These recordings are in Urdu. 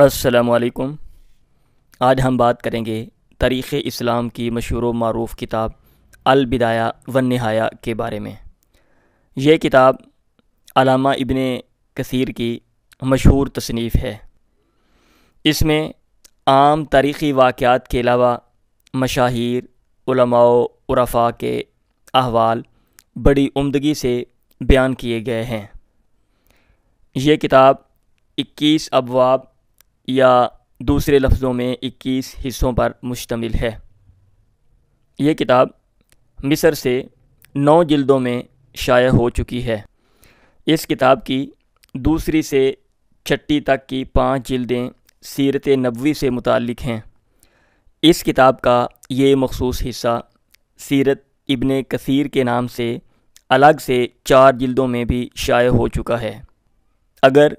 السلام علیکم۔ آج ہم بات کریں گے تاریخ اسلام کی مشہور و معروف کتاب البدایہ والنہایہ کے بارے میں۔ یہ کتاب علامہ ابن کثیر کی مشہور تصنیف ہے۔ اس میں عام تاریخی واقعات کے علاوہ مشاہیر، علماء و عرفاء کے احوال بڑی عمدگی سے بیان کیے گئے ہیں۔ یہ کتاب 21 ابواب یا دوسرے لفظوں میں 21 حصوں پر مشتمل ہے۔ یہ کتاب مصر سے 9 جلدوں میں شائع ہو چکی ہے۔ اس کتاب کی دوسری سے چھٹی تک کی 5 جلدیں سیرت نبوی سے متعلق ہیں۔ اس کتاب کا یہ مخصوص حصہ سیرت ابن کثیر کے نام سے الگ سے 4 جلدوں میں بھی شائع ہو چکا ہے۔ اگر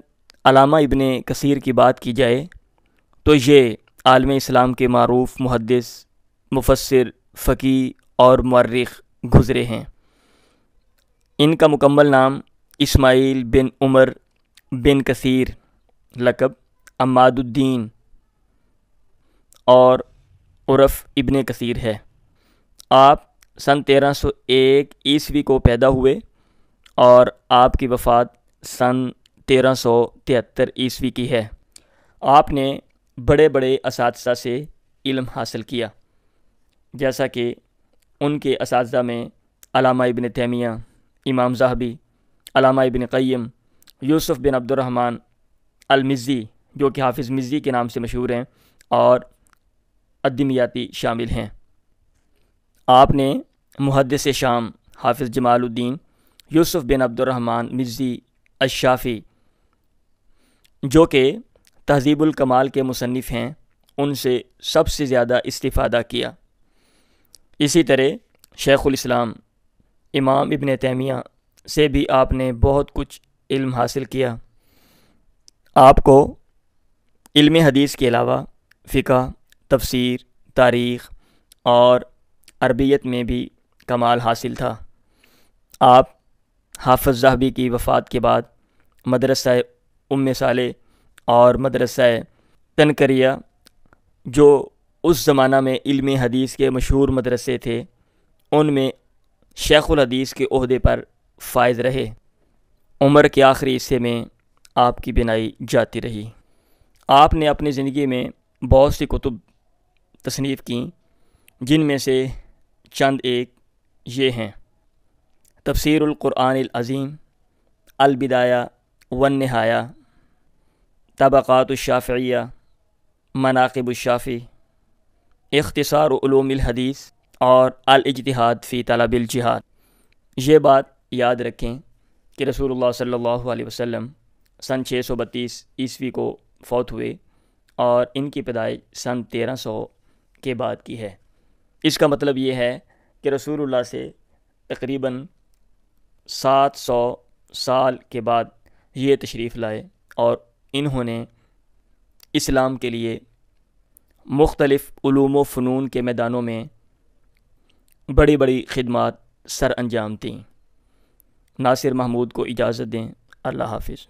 علامہ ابن کثیر کی بات کی جائے تو یہ عالم اسلام کے معروف محدث، مفسر، فقیہ اور مورخ گزرے ہیں۔ ان کا مکمل نام اسماعیل بن عمر بن کثیر لقب عماد الدین اور عرف ابن کثیر ہے۔ آپ سن 1301 عیسوی کو پیدا ہوئے اور آپ کی وفات سن 1373 عیسوی کی ہے۔ آپ نے بڑے بڑے اساتذہ سے علم حاصل کیا، جیسا کہ ان کے اساتذہ میں علامہ ابن تیمیہ، امام ذہبی، علامہ ابن قیم، یوسف بن عبد الرحمن المزی جو کہ حافظ مزی کے نام سے مشہور ہیں، اور الدمیاطی شامل ہیں۔ آپ نے محدث شام حافظ جمال الدین یوسف بن عبد الرحمن مزی الشافعی جو کہ تہذیب الکمال کے مصنف ہیں، ان سے سب سے زیادہ استفادہ کیا۔ اسی طرح شیخ الاسلام امام ابن تیمیہ سے بھی آپ نے بہت کچھ علم حاصل کیا۔ آپ کو علم حدیث کے علاوہ فقہ، تفسیر، تاریخ اور عربیت میں بھی کمال حاصل تھا۔ آپ حافظ ذہبی کی وفات کے بعد مدرسہ ام صالح اور مدرسہ تنکریہ جو اس زمانہ میں علم حدیث کے مشہور مدرسے تھے، ان میں شیخ الحدیث کے عہدے پر فائز رہے۔ عمر کے آخری حصے میں آپ کی بینائی جاتی رہی۔ آپ نے اپنی زندگی میں بہت سی کتب تصنیف کیں، جن میں سے چند ایک یہ ہیں: تفسیر القرآن العظیم، البدایہ والنہایہ، طبقات الشافعیہ، مناقب الشافعی، اختصار علوم الحدیث اور الاجتہاد فی طلب الجہاد۔ یہ بات یاد رکھیں کہ رسول اللہ صلی اللہ علیہ وسلم سن 632 عیسوی کو فوت ہوئے اور ان کی پیدائش سن 1300 کے بعد کی ہے۔ اس کا مطلب یہ ہے کہ رسول اللہ سے تقریباً 700 سال کے بعد یہ تشریف لائے اور انہوں نے اسلام کے لیے مختلف علوم و فنون کے میدانوں میں بڑی بڑی خدمات سر انجام دیں۔ ناصر محمود کو اجازت دیں۔ اللہ حافظ۔